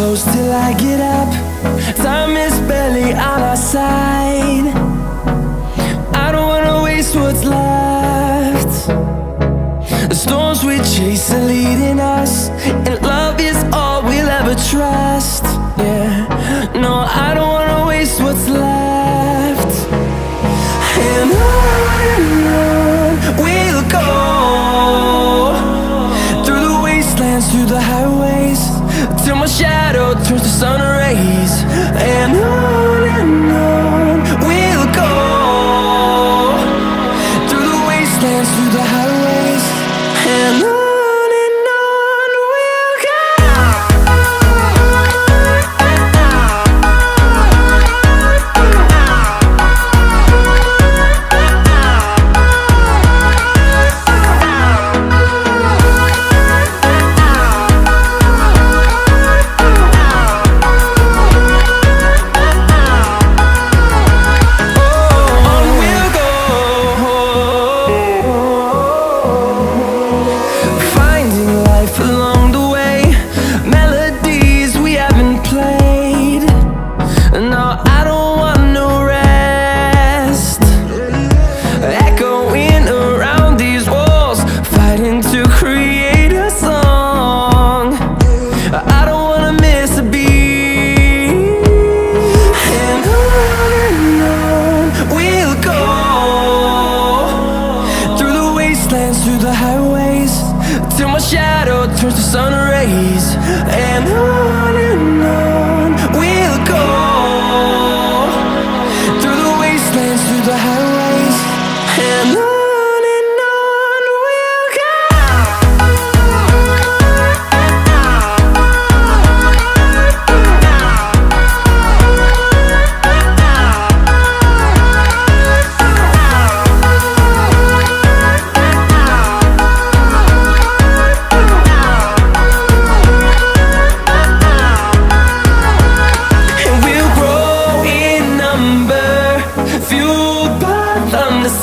close till I get up. Time is barely on our side. I don't wanna waste what's left. The storms we chase are leading us, and love is all we'll ever trust. Yeah, no, I don't wanna waste what's left. And on we'll go, through the wastelands, through the highways, till my shadow turns to sun rays. And on we'll go, through the wastelands, through the highways, and on we'll go. Through the highways, till my shadow turns to sun rays. And on we'll go, through the wastelands, through the highways, and on we'll go.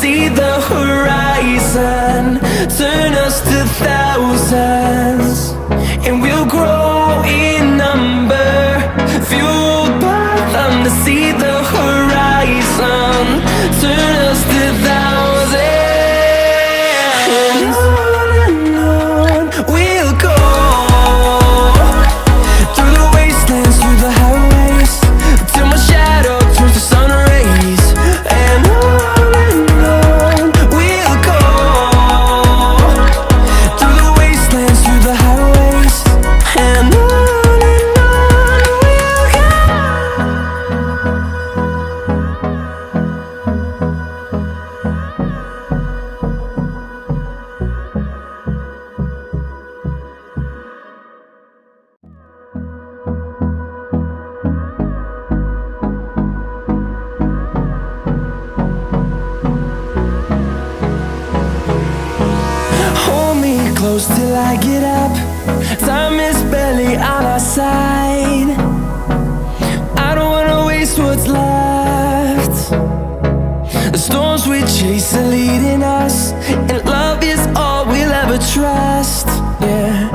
See the horizon turn us to thousands, and we'll grow in number, fueled by them. To see the horizon turn us to thousands, and on we'll go, through the wastelands, through the highways, till my shadow turns to sun rays. And close till I get up. Time is barely on our side. I don't wanna waste what's left. The storms we chase are leading us, and love is all we'll ever trust. Yeah,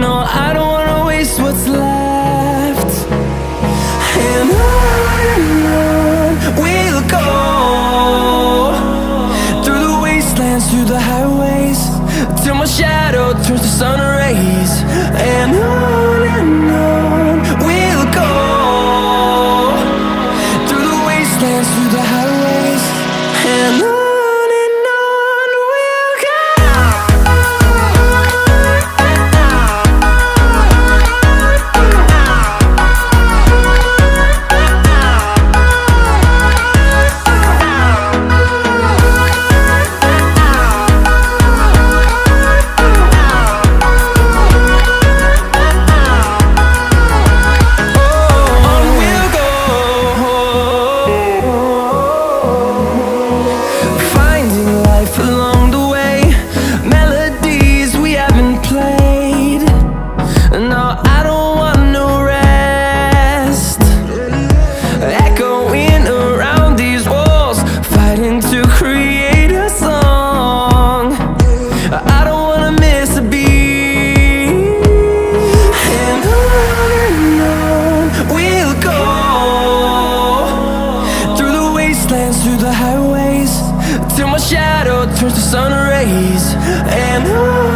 no, I don't wanna waste what's left. And on we'll go, through the wastelands, through the highways, till my shadow turns to sun rays. And on we'll go, through the wastelands, through the highways, and on. I don't wanna miss a beat. And on till my shadow turns to sun rays. And on